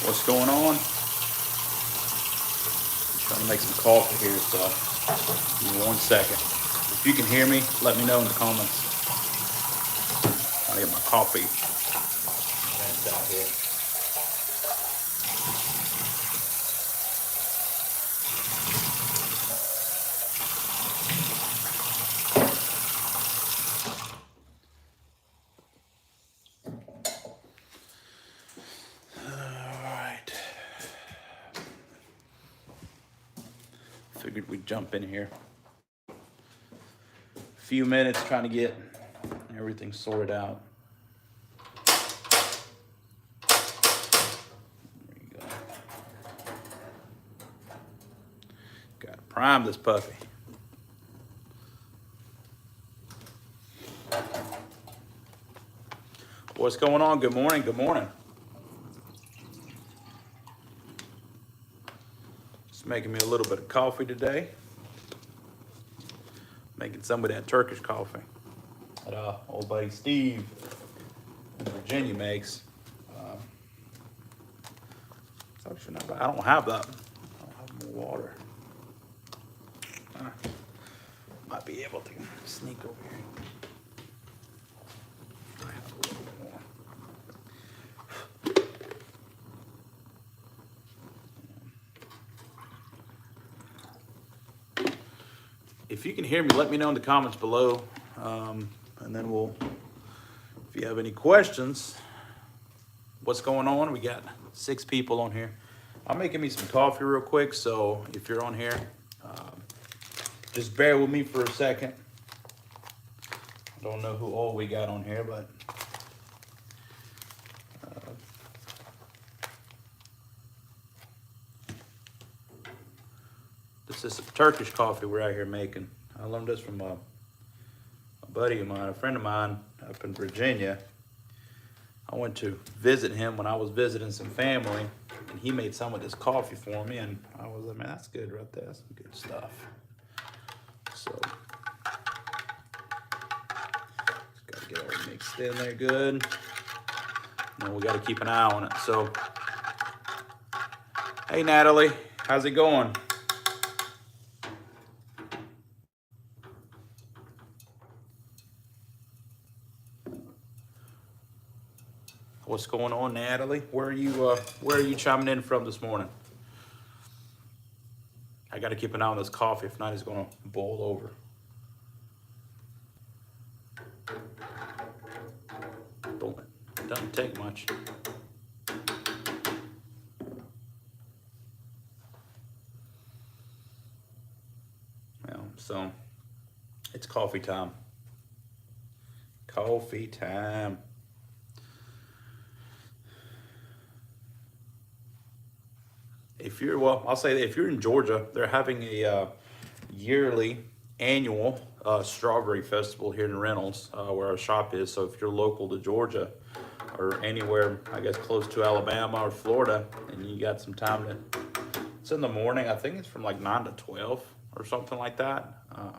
What's going on? I'm trying to make some coffee here, so give me 1 second. If you can hear me, let me know in the comments. I'll get my coffee. That's out here. Figured we'd jump in here. A few minutes trying to get everything sorted out. There you go. Gotta prime this puppy. What's going on? Good morning. Good morning. Making me a little bit of coffee today. Making some of that Turkish coffee that old buddy Steve in Virginia makes. It's actually not bad. I don't have that. I don't have more water. Might be able to sneak over here. I have a little bit more. If you can hear me, let me know in the comments below. And then if you have any questions, what's going on? We got 6 people on here. I'm making me some coffee real quick. So if you're on here, just bear with me for a second. I don't know who all we got on here, but this is some Turkish coffee we're out here making. I learned this from a buddy of mine, a friend of mine up in Virginia. I went to visit him when I was visiting some family, and he made some of this coffee for me, and I was like, man, that's good right there. That's some good stuff. So, just gotta get all mixed in there good. And we gotta keep an eye on it. So, hey Natalie, how's it going? What's going on, Natalie? Where are you chiming in from this morning? I got to keep an eye on this coffee. If not, it's going to boil over. It doesn't take much. Well, so it's coffee time. Coffee time. I'll say that if you're in Georgia, they're having a annual strawberry festival here in Reynolds, where our shop is. So if you're local to Georgia or anywhere, I guess, close to Alabama or Florida, and you got some time it's in the morning. I think it's from like 9 to 12 or something like that. I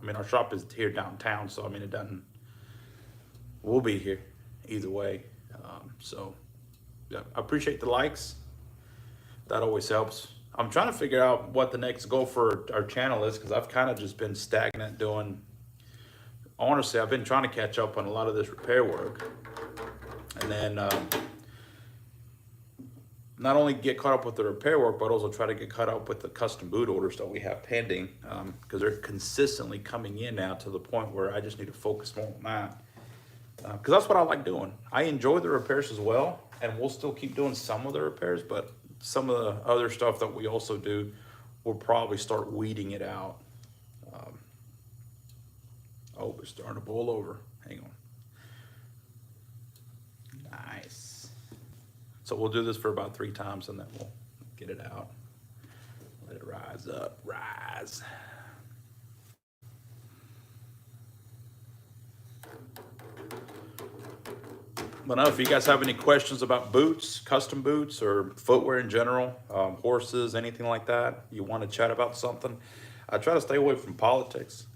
mean, our shop is here downtown, so I mean, we'll be here either way. So yeah, I appreciate the likes. That always helps. I'm trying to figure out what the next goal for our channel is, because I've kind of just been stagnant doing honestly, I've been trying to catch up on a lot of this repair work. And then not only get caught up with the repair work, but also try to get caught up with the custom boot orders that we have pending, because they're consistently coming in now to the point where I just need to focus more on that. Because that's what I like doing. I enjoy the repairs as well, and we'll still keep doing some of the repairs, but some of the other stuff that we also do, we'll probably start weeding it out. Oh, it's starting to boil over. Hang on. Nice. So we'll do this for about 3 times, and then we'll get it out. Let it rise up. Rise. But now, if you guys have any questions about boots, custom boots, or footwear in general, horses, anything like that, you want to chat about something, I try to stay away from politics,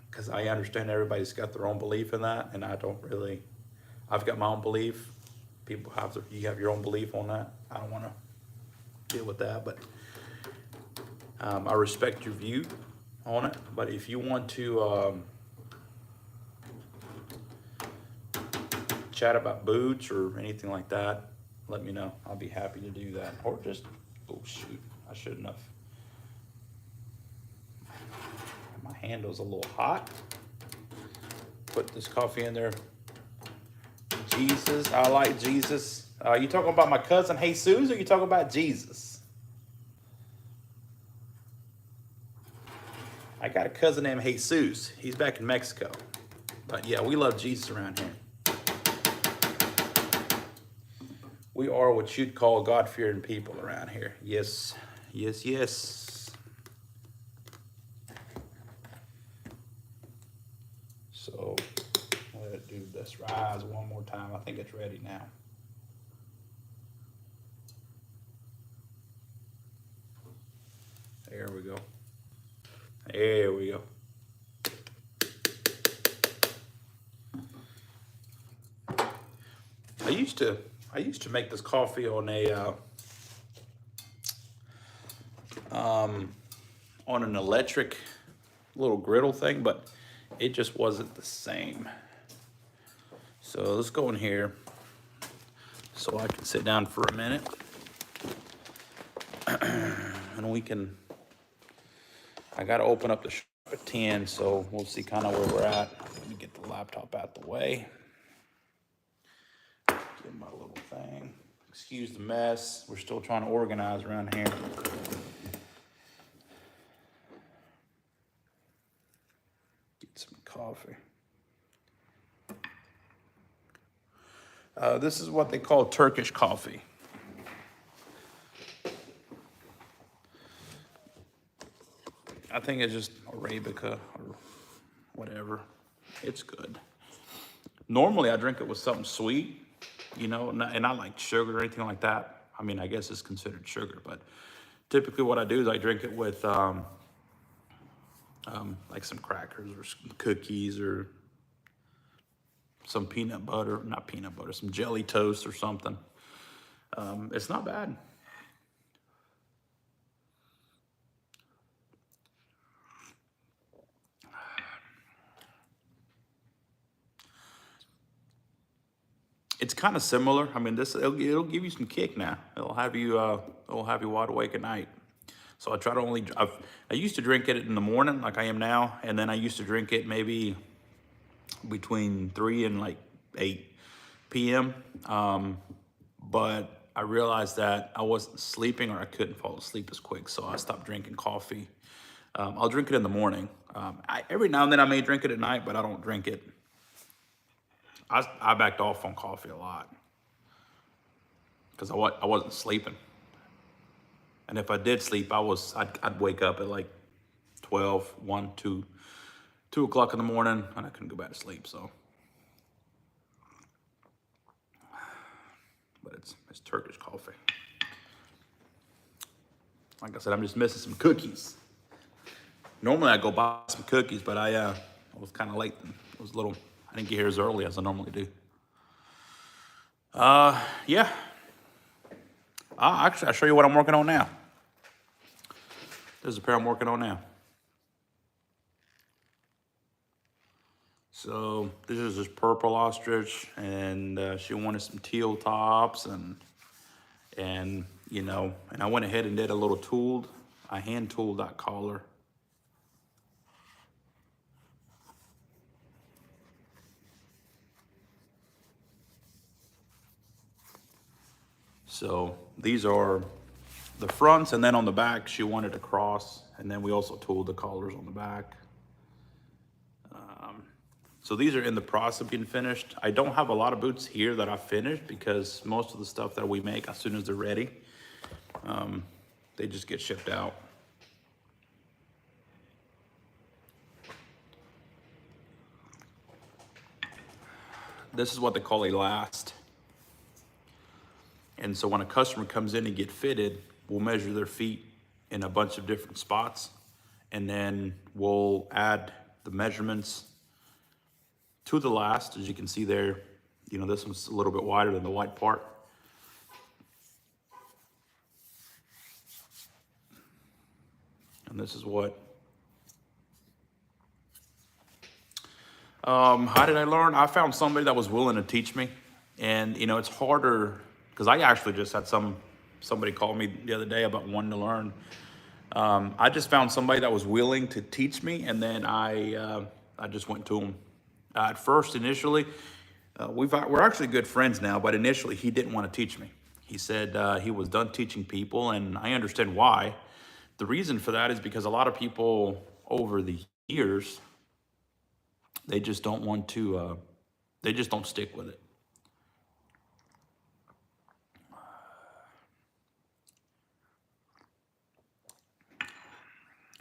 because I understand everybody's got their own belief in that, and I don't really. I've got my own belief. People have you have your own belief on that. I don't want to deal with that, but I respect your view on it. But if you want to chat about boots or anything like that, let me know. I'll be happy to do that. Or just, oh shoot, I shouldn't have. My handle's a little hot. Put this coffee in there. Jesus, I like Jesus. You talking about my cousin Jesus, or you talking about Jesus? I got a cousin named Jesus. He's back in Mexico. But yeah, we love Jesus around here. We are what you'd call God-fearing people around here. Yes, yes, yes. So let it do this rise one more time. I think it's ready now. There we go. There we go. I used to make this coffee on a on an electric little griddle thing, but it just wasn't the same. So let's go in here so I can sit down for a minute and we can. I got to open up the shop at 10, so we'll see kind of where we're at. Let me get the laptop out the way. Get my little thing. Excuse the mess. We're still trying to organize around here. Get some coffee. This is what they call Turkish coffee. I think it's just Arabica or whatever. It's good. Normally, I drink it with something sweet, you know, and I like sugar or anything like that. I mean, I guess it's considered sugar, but typically what I do is I drink it with like some crackers or some cookies or some peanut butter, not peanut butter, some jelly toast or something. It's not bad. It's kind of similar. I mean, it'll give you some kick now. It'll have you wide awake at night. So I try to I used to drink it in the morning like I am now, and then I used to drink it maybe between 3 and like 8 p.m. But I realized that I wasn't sleeping or I couldn't fall asleep as quick, so I stopped drinking coffee. I'll drink it in the morning. Every now and then I may drink it at night, but I don't drink it. I backed off on coffee a lot because I wasn't sleeping. And if I did sleep, I'd wake up at like 12, 1, 2 o'clock in the morning, and I couldn't go back to sleep. So, but it's Turkish coffee. Like I said, I'm just missing some cookies. Normally I go buy some cookies, but I was kind of late. It was I didn't get here as early as I normally do. Yeah. Actually, I'll show you what I'm working on now. There's a pair I'm working on now. So this is this purple ostrich, and she wanted some teal tops, and you know, and I went ahead and did a little tooled, I hand tooled that collar. So these are the fronts, and then on the back she wanted a cross, and then we also tooled the collars on the back. So these are in the process of being finished. I don't have a lot of boots here that I finished because most of the stuff that we make, as soon as they're ready, they just get shipped out. This is what they call a last. And so when a customer comes in to get fitted, we'll measure their feet in a bunch of different spots, and then we'll add the measurements to the last. As you can see there, you know, this one's a little bit wider than the white part. And this is what, how did I learn? I found somebody that was willing to teach me. And, you know, it's harder, because I actually just had somebody call me the other day about wanting to learn. I just found somebody that was willing to teach me, and then I just went to him. At first, initially, we're actually good friends now, but initially he didn't want to teach me. He said he was done teaching people, and I understand why. The reason for that is because a lot of people over the years, they just don't want to, they just don't stick with it.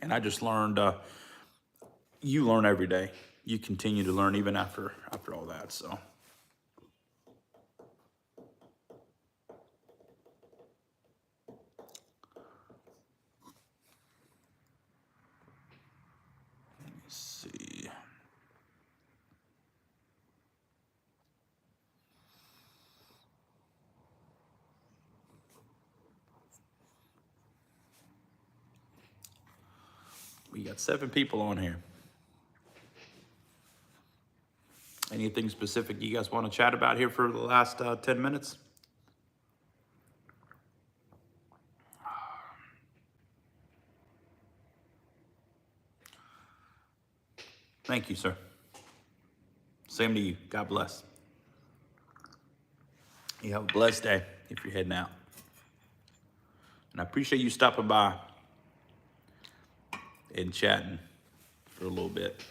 And I just learned, you learn every day. You continue to learn even after all that, so. Let me see. We got 7 people on here. Anything specific you guys want to chat about here for the last 10 minutes? Thank you, sir. Same to you. God bless. You have a blessed day if you're heading out. And I appreciate you stopping by and chatting for a little bit.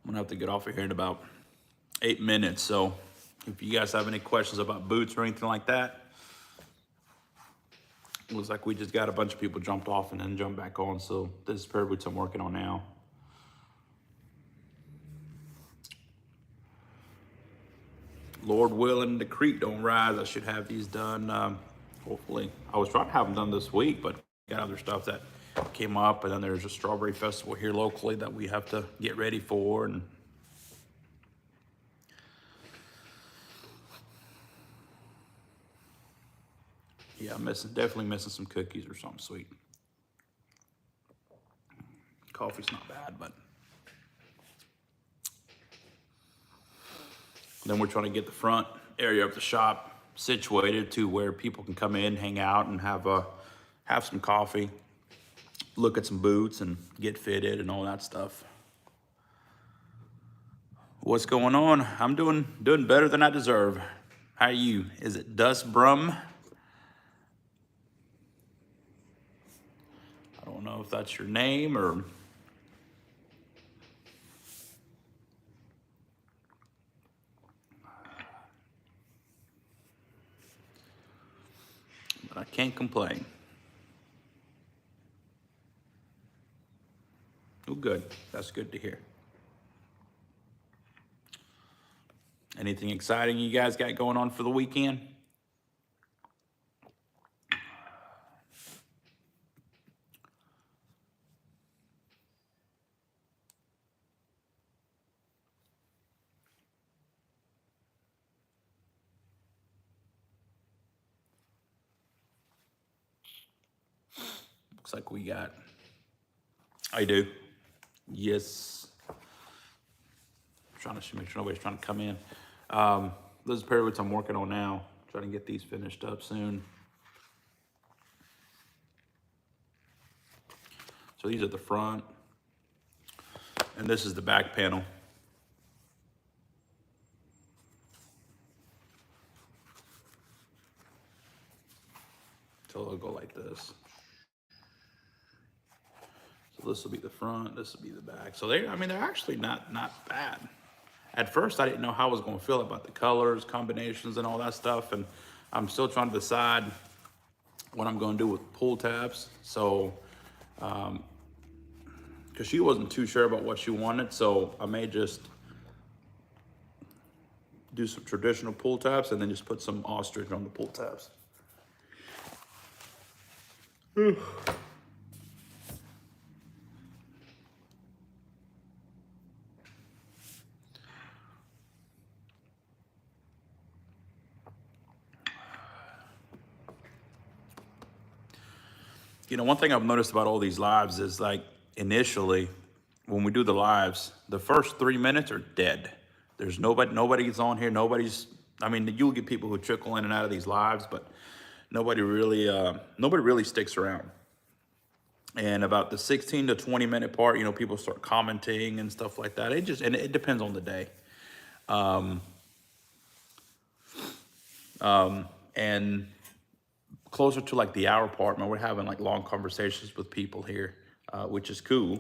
I'm gonna have to get off of here in about 8 minutes. So if you guys have any questions about boots or anything like that, it looks like we just got a bunch of people jumped off and then jumped back on. So this is pair of boots I'm working on now. Lord willing, the creek don't rise. I should have these done, hopefully. I was trying to have them done this week, but got other stuff that came up, and then there's a strawberry festival here locally that we have to get ready for. And yeah, I'm definitely missing some cookies or something sweet. Coffee's not bad, but then we're trying to get the front area of the shop situated to where people can come in, hang out, and have some coffee, look at some boots, and get fitted and all that stuff. What's going on? I'm doing better than I deserve. How are you? Is it Dust Brum? I don't know if that's your name or... but I can't complain. Oh, good. That's good to hear. Anything exciting you guys got going on for the weekend? Looks like we got, I do. Yes. Trying to make sure nobody's trying to come in. This is a pair of boots I'm working on now. Trying to get these finished up soon. So these are the front, and this is the back panel. So it'll go like this. So this will be the front, this will be the back. So they're actually not bad. At first, I didn't know how I was going to feel about the colors, combinations, and all that stuff. And I'm still trying to decide what I'm going to do with pull tabs. So, because she wasn't too sure about what she wanted, so I may just do some traditional pull tabs and then just put some ostrich on the pull tabs. You know, one thing I've noticed about all these lives is, like, initially, when we do the lives, the first 3 minutes are dead. There's nobody's on here. You'll get people who trickle in and out of these lives, but nobody really sticks around. And about the 16 to 20 minute part, people start commenting and stuff like that. It depends on the day. And closer to like the hour part, man, we're having like long conversations with people here, which is cool.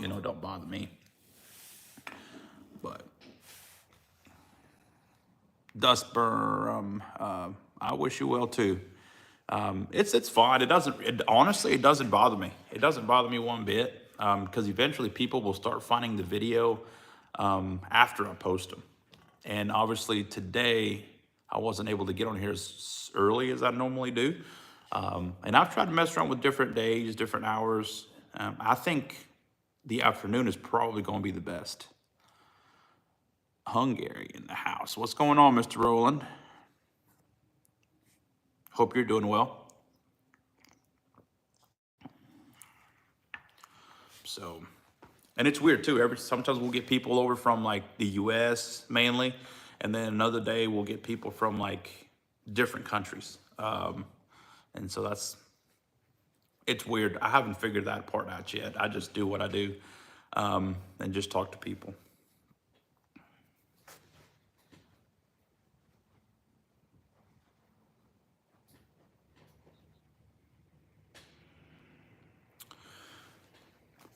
Don't bother me. But Dustburn, I wish you well too. It's fine. Honestly, it doesn't bother me. It doesn't bother me one bit, because eventually people will start finding the video after I post them. And obviously today I wasn't able to get on here as early as I normally do. And I've tried to mess around with different days, different hours. I think the afternoon is probably going to be the best. Hungary in the house. What's going on, Mr. Roland? Hope you're doing well. So, and it's weird too. Sometimes we'll get people over from like the US mainly, and then another day we'll get people from like different countries. And so it's weird. I haven't figured that part out yet. I just do what I do, and just talk to people.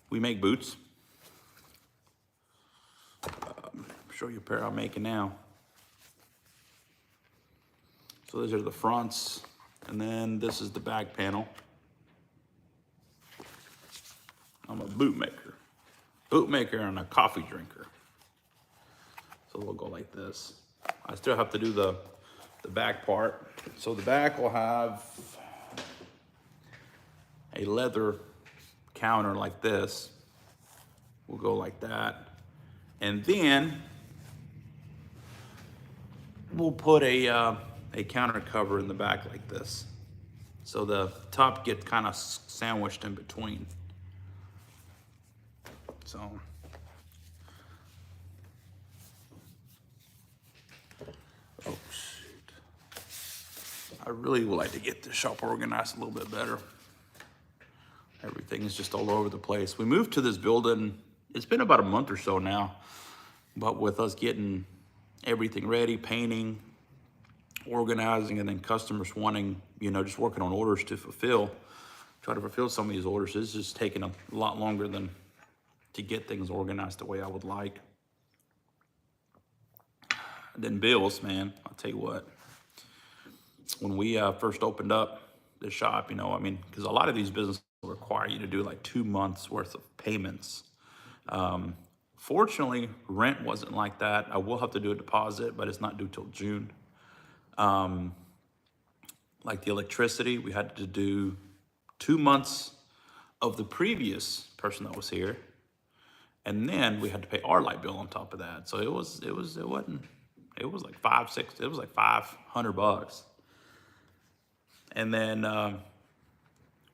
We make boots. Show you a pair I'm making now. So these are the fronts, and then this is the back panel. I'm a bootmaker. Bootmaker and a coffee drinker. So we'll go like this. I still have to do the back part. So the back will have a leather counter like this. We'll go like that. And then we'll put a counter cover in the back like this. So the top gets kind of sandwiched in between. So, oh shoot. I really would like to get this shop organized a little bit better. Everything is just all over the place. We moved to this building, it's been about a month or so now, but with us getting everything ready, painting, organizing, and then customers wanting, just working on orders to try to fulfill some of these orders. It's just taking a lot longer to get things organized the way I would like. And then bills, man, I'll tell you what. When we first opened up the shop, because a lot of these businesses require you to do like 2 months worth of payments. Fortunately, rent wasn't like that. I will have to do a deposit, but it's not due till June. Like the electricity, we had to do 2 months of the previous person that was here. And then we had to pay our light bill on top of that. So it was like $500. And then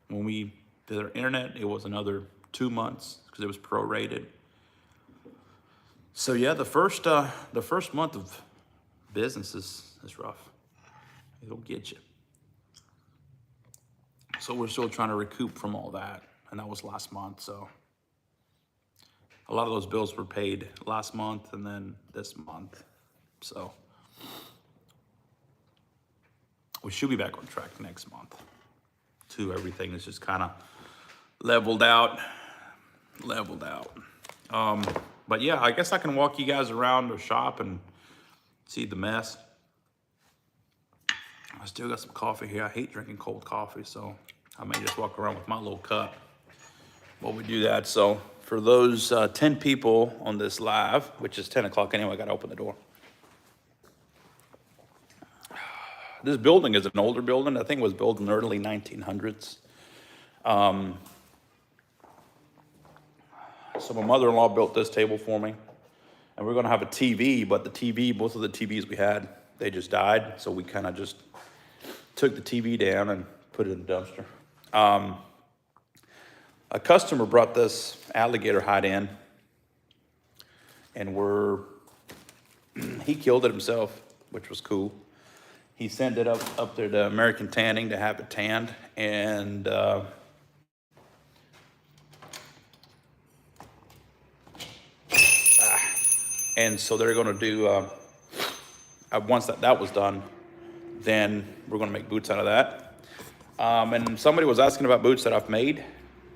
when we their internet, it was another 2 months because it was prorated. So yeah, the first month of business is rough. It'll get you. So we're still trying to recoup from all that, and that was last month. So a lot of those bills were paid last month and then this month. So we should be back on track next month. Too, everything is just kind of leveled out. But yeah, I guess I can walk you guys around the shop and see the mess. I still got some coffee here. I hate drinking cold coffee, so I may just walk around with my little cup while we do that. So for those 10 people on this live, which is 10 o'clock anyway, I gotta open the door. This building is an older building. I think it was built in the early 1900s. So my mother-in-law built this table for me, and we're gonna have a TV, but the TV, both of the TVs we had, they just died. So we kind of just took the TV down and put it in the dumpster. A customer brought this alligator hide in, and he killed it himself, which was cool. He sent it up there to American Tanning to have it tanned, and so they're going to do, once that was done, then we're going to make boots out of that. And somebody was asking about boots that I've made.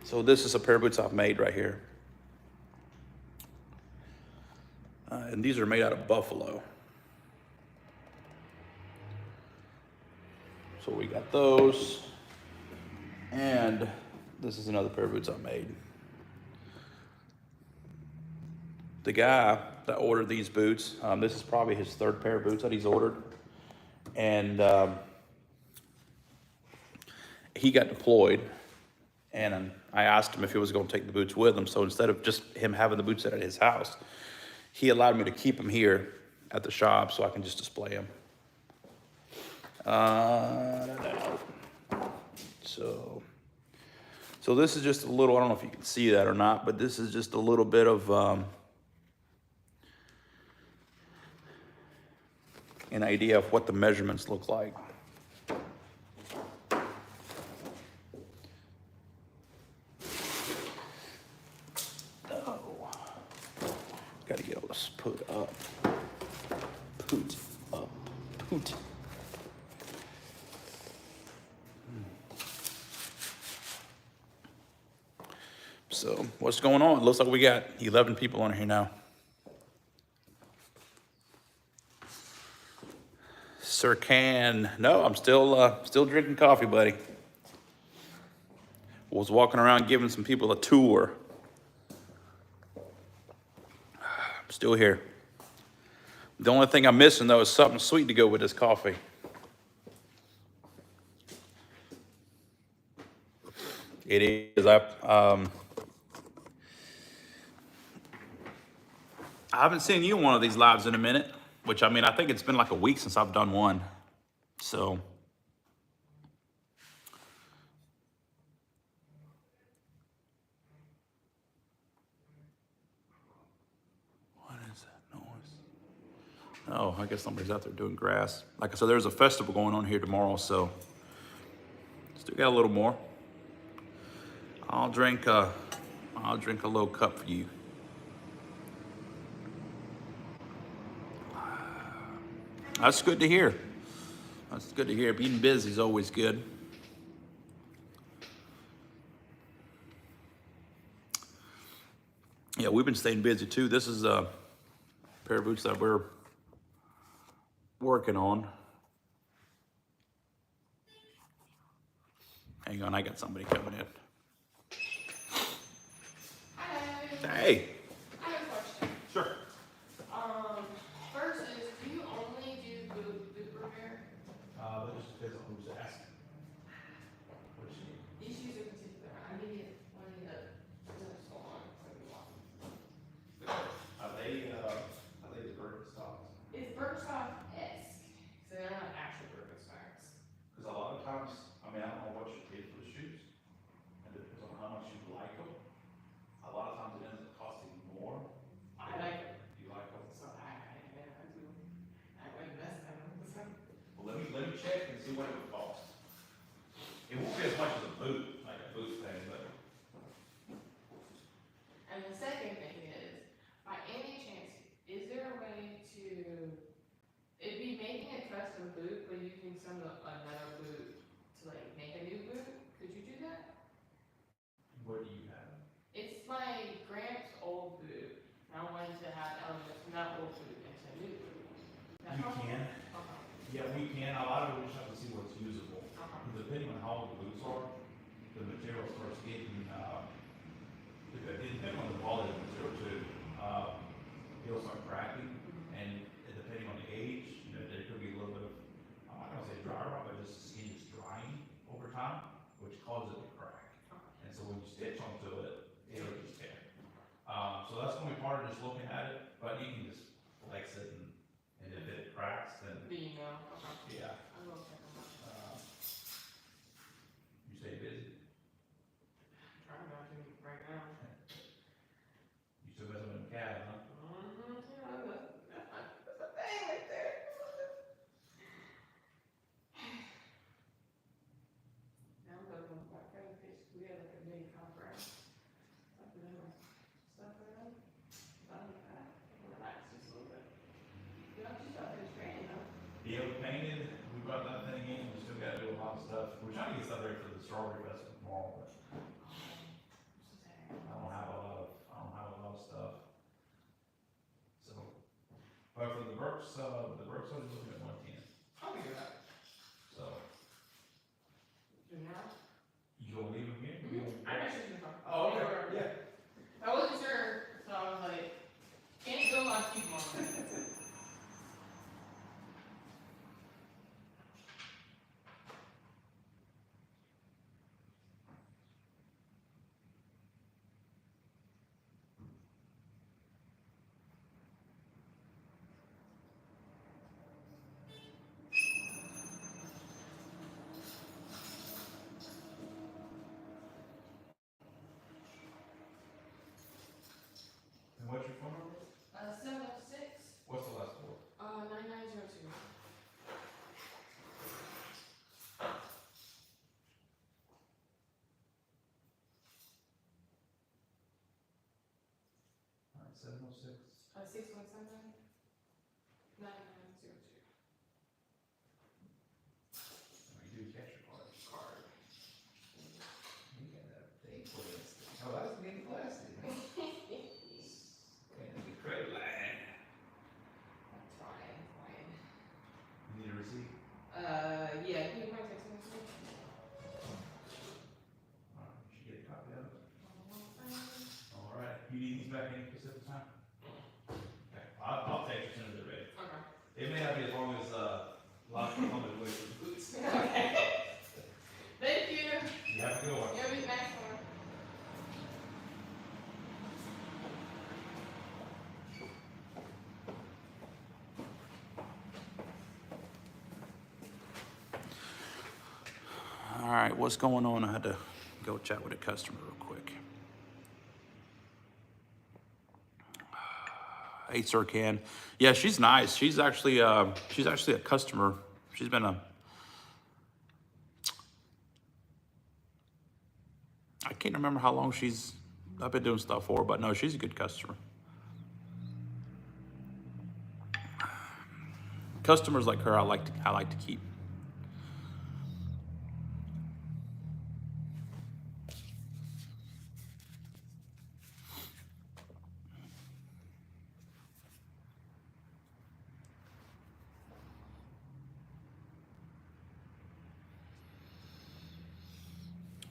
So this is a pair of boots I've made right here. And these are made out of buffalo. So we got those. And this is another pair of boots I made. The guy that ordered these boots, this is probably his third pair of boots that he's ordered. And he got deployed, and I asked him if he was going to take the boots with him. So instead of just him having the boots at his house, he allowed me to keep them here at the shop so I can just display them. So this is just a little, I don't know if you can see that or not, but this is just a little bit of an idea of what the measurements look like. Oh, gotta get all this put up. Put. So what's going on? It looks like we got 11 people on here now. Sir Can, no, I'm still drinking coffee, buddy. Was walking around giving some people a tour. I'm still here. The only thing I'm missing though is something sweet to go with this coffee. It is. I haven't seen you in one of these lives in a minute, which I mean, I think it's been like a week since I've done one. So. What is that noise? Oh, I guess somebody's out there doing grass. Like I said, there's a festival going on here tomorrow, so still got a little more. I'll drink a little cup for you. That's good to hear. That's good to hear. Being busy is always good. Yeah, we've been staying busy too. This is a pair of boots that we're working on. Hang on, I got somebody coming in. Hey. I have a question. Sure. First is, do you only do boot repair? That just depends on who's asking. What you need? These shoes in particular, I need one of the salon. Are they Birkenstocks? It's Birkenstock-esque, so they're not actual Birkenstocks. Because a lot of times, I mean, I don't know what you paid for the shoes. It depends on what it would cost. It won't be as much as a boot, like a boot thing, but And the second thing is, by any chance, is there a way to, it'd be making a custom boot, but using another boot to like make a new boot? Could you do that? what do you have? It's my Gramps' old boot. I wanted to have elements from that old boot into a new boot. That's You all? can. Okay. Yeah, we can. A lot of it we just have to see what's usable. Okay. Depending on how old the boots are, the material starts getting, depending on the quality of the material too, it'll start cracking. And depending on the age, you know, there could be a little bit of, I'm not gonna say dry rot, but just the skin is drying over time, which causes it to crack. And so when you stitch onto it, it'll just tear. So that's gonna be part of just looking at it, but you can just flex it and if it cracks, then, Do you know? Okay. yeah. I will check them out. You stay busy. Trying not to right now. You still messing with the cat, huh? Yeah, that's a thing right there. Now I'm looking back at the fish. We had like a mini conference. Stuff in there. Stuff in there. Done with that. Relax just a little bit. You know, she's not finished training though. Yeah, we painted, we brought that thing in, we still gotta do a lot of stuff. We're trying to get stuff ready for the strawberry festival tomorrow, but I don't have a lot of stuff. So, but for the Burks, is looking at 110, I'll figure it out. so Do now? you gonna leave them here? You gonna- I know she's gonna come. Oh, okay, yeah. I wasn't sure, so I was like, can't go on too long. And what's your phone number? 706, What's the last four? 9902. Alright, 706. 617 9902. You do catch your card. Card. You got that thing for this. Oh, that's getting plastic. And the credit line. That's fine, fine. You need a receipt? Yeah, can you mind texting me? Alright, you should get a copy of it. Alright, you need these back any specific time? Okay, I'll take it as soon as they're ready. Okay. It may not be as long as, last one on the way for the boots. Okay. Thank you. You have a good one. You'll be back for. All right, what's going on? I had to go chat with a customer real quick. Hey, Sir Can. Yeah, she's nice. She's actually a customer. She's been I can't remember how long I've been doing stuff for her, but no, she's a good customer. Customers like her, I like to keep.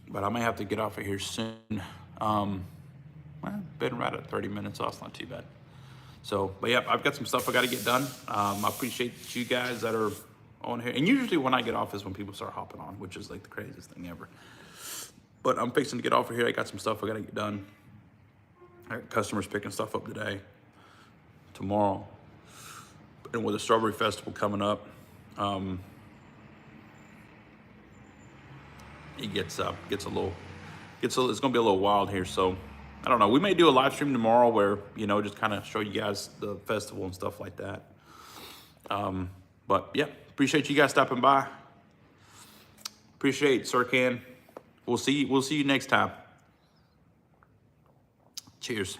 But I may have to get off of here soon. Well, been right at 30 minutes, so it's not too bad. So, but yeah, I've got some stuff I got to get done. I appreciate you guys that are on here. And usually when I get off is when people start hopping on, which is like the craziest thing ever. But I'm fixing to get off of here. I got some stuff I got to get done. I got customers picking stuff up today, tomorrow. And with the Strawberry Festival coming up, it's gonna be a little wild here. So I don't know. We may do a live stream tomorrow where, you know, just kind of show you guys the festival and stuff like that. But yeah, appreciate you guys stopping by. Appreciate it, Sir Ken. We'll see you next time. Cheers.